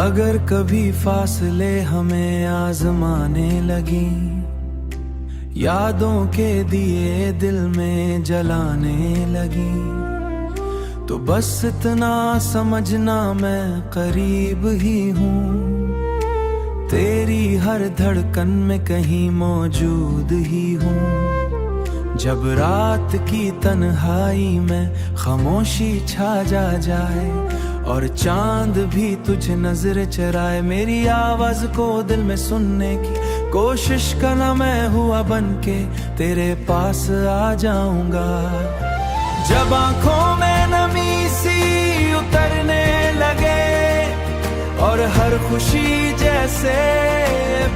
अगर कभी फासले हमें आजमाने लगी, यादों के दिए दिल में जलाने लगी, तो बस इतना समझना मैं करीब ही हूँ, तेरी हर धड़कन में कहीं मौजूद ही हूँ। जब रात की तन्हाई में खामोशी छा जाए और चांद भी तुझे नजर चराए, मेरी आवाज को दिल में सुनने की कोशिश करना, मैं हुआ बनके तेरे पास आ जाऊंगा। जब आंखों में नमी सी उतरने लगे और हर खुशी जैसे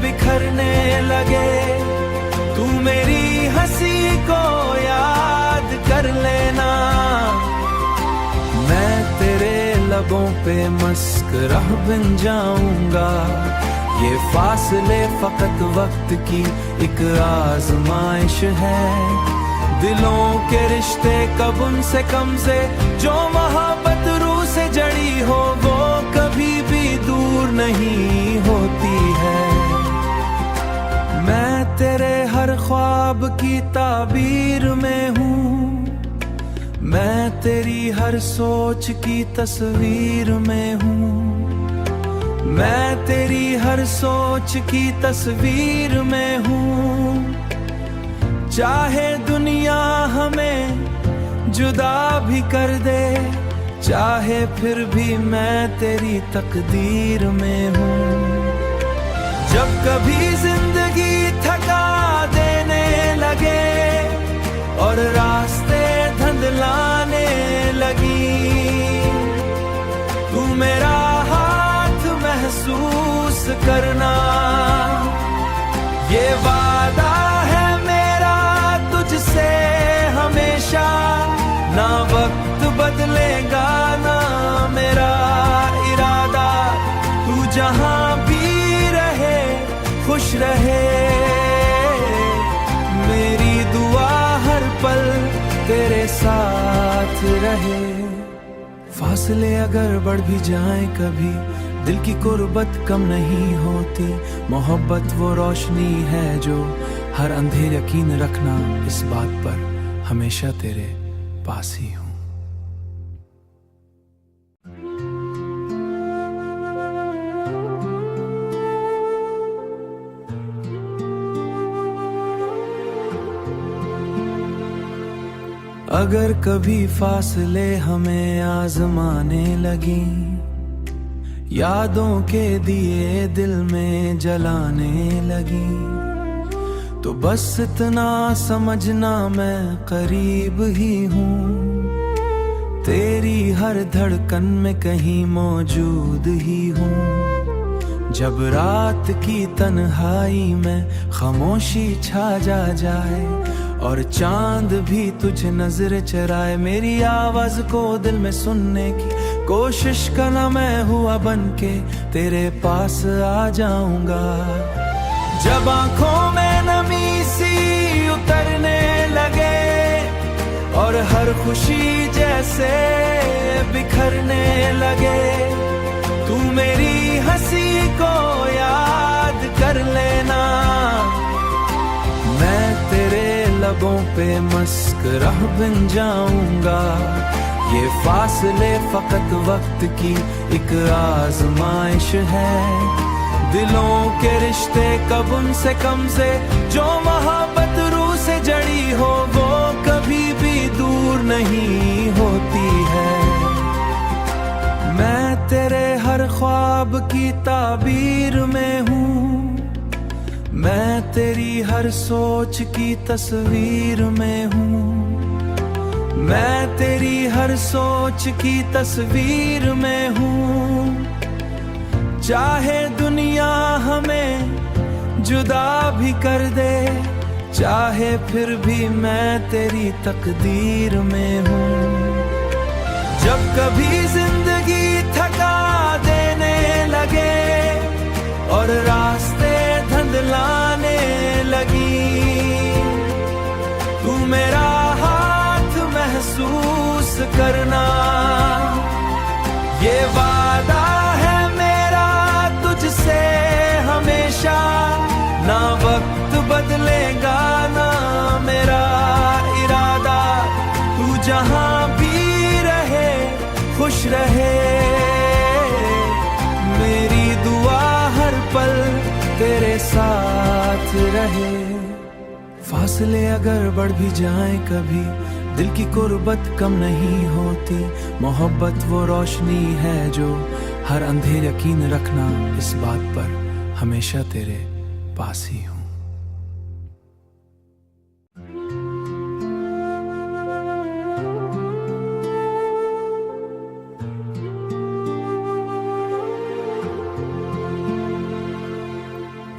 बिखरने लगे, तू मेरी हंसी को याद कर लेना, मैं तेरे लबों पे मस्करा बन जाऊंगा। ये फासले फकत वक्त की एक आजमाइश है, दिलों के रिश्ते कब उनसे कम से, जो मोहब्बत रूह से जड़ी हो वो कभी भी दूर नहीं होती है। मैं तेरे हर ख्वाब की ताबीर में हूँ, मैं तेरी हर सोच की तस्वीर में हूँ, मैं तेरी हर सोच की तस्वीर में हूँ। चाहे दुनिया हमें जुदा भी कर दे, चाहे फिर भी मैं तेरी तकदीर में हूँ। जब कभी जिंदगी थका देने लगे और रास्ते धुंधलाने लगी, तू मेरा हाथ महसूस करना, ये वादा है मेरा तुझसे हमेशा, ना वक्त बदलेगा ना मेरा इरादा, तू जहां भी रहे खुश रहे, मेरी दुआ हर पल तेरे साथ रहे। फासले अगर बढ़ भी जाएं कभी, दिल की कुर्बत कम नहीं होती, मोहब्बत वो रोशनी है जो हर अंधेर यकीन रखना इस बात पर हमेशा तेरे पास ही हूँ। अगर कभी फासले हमें आजमाने लगी, यादों के दिए दिल में जलाने लगी, तो बस इतना समझना मैं करीब ही हूँ, तेरी हर धड़कन में कहीं मौजूद ही हूँ। जब रात की तन्हाई में खामोशी छा जाए और चांद भी तुझे नजर चराए, मेरी आवाज को दिल में सुनने की कोशिश करना, मैं हुआ बनके तेरे पास आ जाऊंगा। जब आंखों में नमी सी उतरने लगे और हर खुशी जैसे बिखरने लगे, तू मेरी हंसी को याद कर लेना, मैं तेरे लबों पे मस्करा बन जाऊंगा। ये फासले फकत वक्त की एक आजमाइश है, दिलों के रिश्ते कब उनसे कम से, जो मोहब्बत रूह से जड़ी हो वो कभी भी दूर नहीं होती है। मैं तेरे हर ख्वाब की ताबीर में हूँ, मैं तेरी हर सोच की तस्वीर में हूँ, मैं तेरी हर सोच की तस्वीर में हूँ। चाहे दुनिया हमें जुदा भी कर दे, चाहे फिर भी मैं तेरी तकदीर में हूँ। जब कभी जिंदगी थका देने लगे और रास्ते धुंधलाने लगी, तू मेरा हाथ महसूस करना, ये वादा है मेरा बदलेगा ना मेरा इरादा, तू जहां भी रहे खुश रहे, मेरी दुआ हर पल तेरे साथ रहे। फासले अगर बढ़ भी जाएं कभी, दिल की कुर्बत कम नहीं होती। मोहब्बत वो रोशनी है जो हर अंधेर यकीन रखना इस बात पर हमेशा तेरे पास ही हूँ।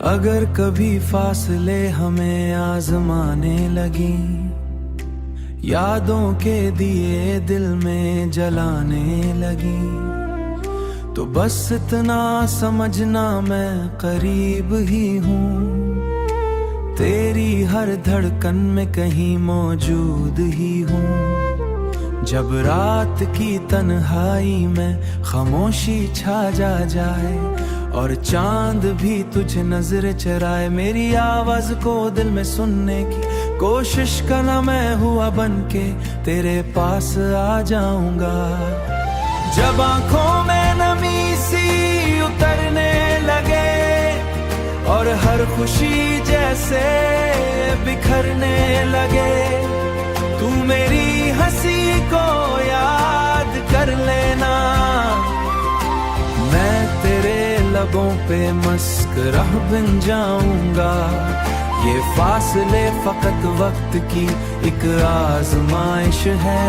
अगर कभी फासले हमें आजमाने लगी, यादों के दिए दिल में जलाने लगी, तो बस इतना समझना मैं करीब ही हूँ, तेरी हर धड़कन में कहीं मौजूद ही हूँ। जब रात की तन्हाई में खामोशी छा जाए और चांद भी तुझे नजर चराए, मेरी आवाज को दिल में सुनने की कोशिश करना, मैं हुआ बनके तेरे पास आ जाऊंगा। जब आंखों में नमी सी उतरने लगे और हर खुशी जैसे बिखरने लगे, तू मेरी हंसी को याद कर लेना, मैं तेरे लबों पे मस्करा बन जाऊंगा। ये फासले फकत वक्त की एक आजमाइश है,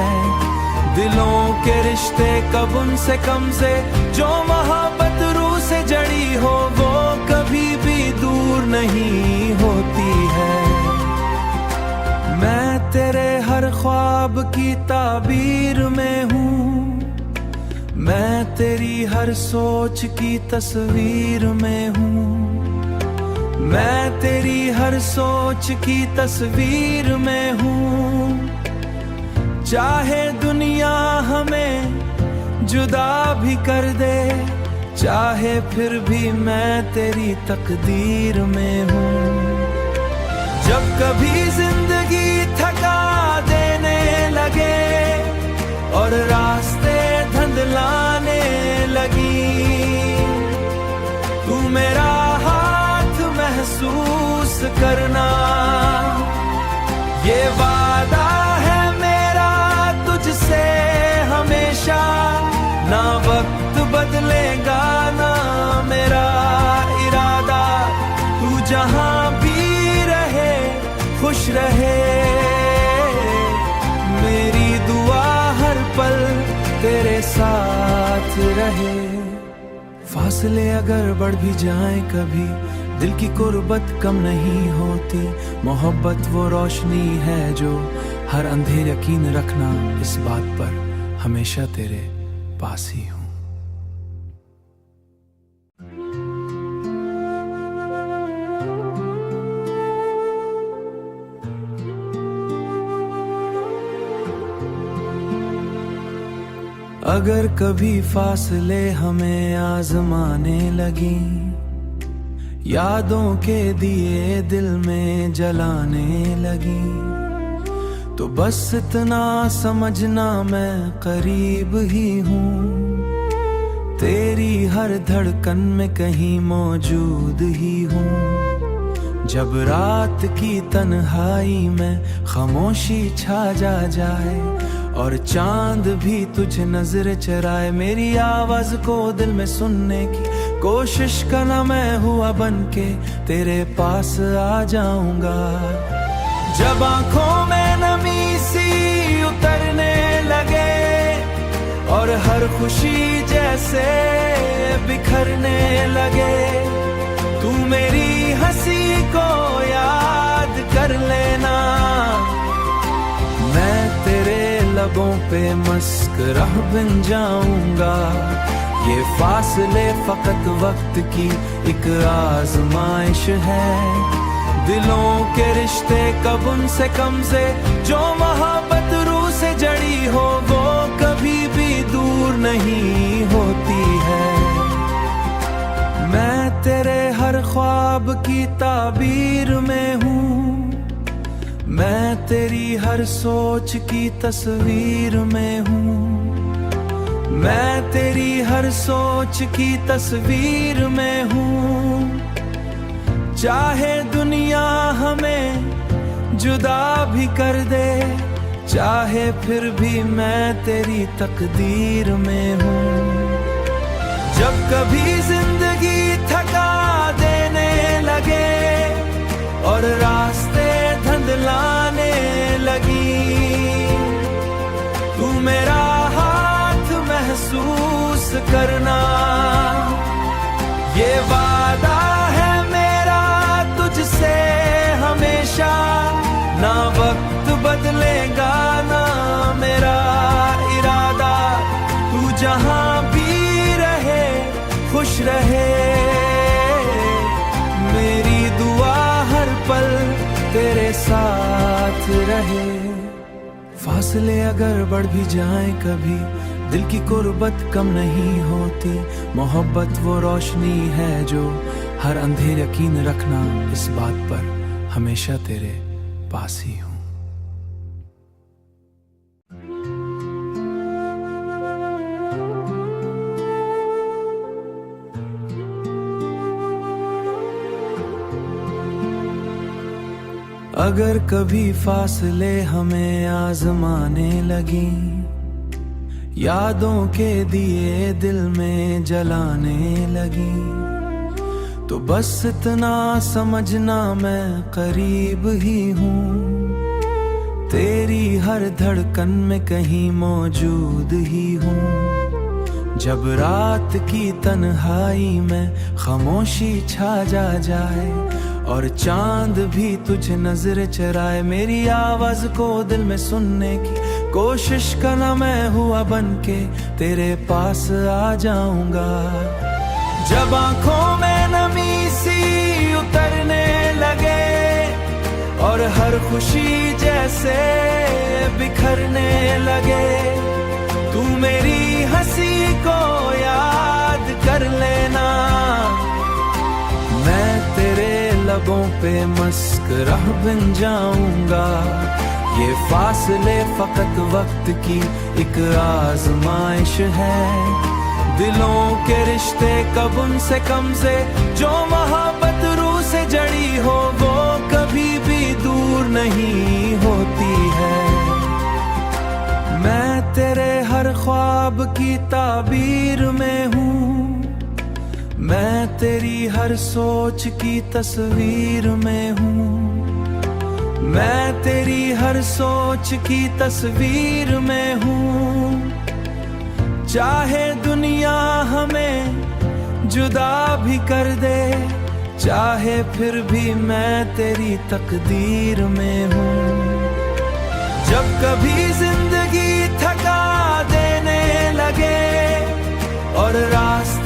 दिलों के रिश्ते कब उनसे कम से, जो मोहब्बत रूह से जड़ी हो वो कभी भी दूर नहीं होती है। मैं तेरे हर ख्वाब की ताबीर में हूँ, मैं तेरी हर सोच की तस्वीर में हूँ, मैं तेरी हर सोच की तस्वीर में हूँ। चाहे दुनिया हमें जुदा भी कर दे, चाहे फिर भी मैं तेरी तकदीर में हूँ। जब कभी जिंदगी थका देने लगे और रास्ते धुंधलाने लगी, तू मेरा हाथ महसूस करना, ये वादा है मेरा तुझसे हमेशा, ना वक्त बदलेगा ना मेरा इरादा, तू जहां भी रहे खुश रहे, मेरी दुआ हर पल तेरे साथ रहे। फासले अगर बढ़ भी जाएं कभी, दिल की कुर्बत कम नहीं होती। मोहब्बत वो रोशनी है जो हर अंधेर यकीन रखना इस बात पर हमेशा तेरे पास ही हूँ। अगर कभी फासले हमें आजमाने लगी, यादों के दिए दिल में जलाने लगी, तो बस इतना समझना मैं करीब ही हूँ, तेरी हर धड़कन में कहीं मौजूद ही हूँ। जब रात की तन्हाई में खामोशी छा जाए और चांद भी तुझे नजर चराए, मेरी आवाज को दिल में सुनने की कोशिश करना, मैं हुआ बनके तेरे पास आ जाऊंगा। जब आंखों में नमी सी उतरने लगे और हर खुशी जैसे बिखरने लगे, तू मेरी हंसी को याद कर लेना, मैं तेरे लबों पे मस्करा बन जाऊंगा। ये फासले फकत वक्त की एक आजमाइश है, दिलों के रिश्ते कब उनसे कम से, जो मोहब्बत रूह से जड़ी हो वो कभी भी दूर नहीं होती है। मैं तेरे हर हर ख्वाब की ताबीर में हूँ, मैं तेरी हर सोच की तस्वीर में हूँ, मैं तेरी हर सोच की तस्वीर में हूँ। चाहे दुनिया हमें जुदा भी कर दे, चाहे फिर भी मैं तेरी तकदीर में हूँ। जब कभी जिंदगी थका देने लगे और रास्ते धुंधलाने लगी, तू मेरा हाथ महसूस करना, ये वादा है मेरा तुझसे हमेशा, ना वक्त बदलेगा ना मेरा इरादा, तू जहां भी रहे खुश रहे, मेरी दुआ हर पल तेरे साथ रहे। फासले अगर बढ़ भी जाएं कभी, दिल की कुर्बत कम नहीं होती, मोहब्बत वो रोशनी है जो हर अंधेर यकीन रखना इस बात पर हमेशा तेरे पास ही हूँ। अगर कभी फासले हमें आजमाने लगी, यादों के दिए दिल में जलाने लगी, तो बस इतना समझना मैं करीब ही हूँ, तेरी हर धड़कन में कहीं मौजूद ही हूँ। जब रात की तन्हाई में खामोशी छा जाए और चांद भी तुझ नजर चराए, मेरी आवाज को दिल में सुनने की कोशिश करना, मैं हुआ बनके तेरे पास आ जाऊंगा। जब आंखों में नमी सी उतरने लगे और हर खुशी जैसे बिखरने लगे, तू मेरी हंसी को याद कर लेना, मैं तेरे लबों पे मुस्कुरा बन जाऊंगा। ये फासले फकत वक्त की एक आजमाइश है, दिलों के रिश्ते कब उनसे कम से, जो मोहब्बत रूह से जड़ी हो वो कभी भी दूर नहीं होती है। मैं तेरे हर ख्वाब की ताबीर में हूँ, मैं तेरी हर सोच की तस्वीर में हूँ, मैं तेरी हर सोच की तस्वीर में हूँ। चाहे दुनिया हमें जुदा भी कर दे, चाहे फिर भी मैं तेरी तकदीर में हूँ। जब कभी जिंदगी थका देने लगे और रास्ते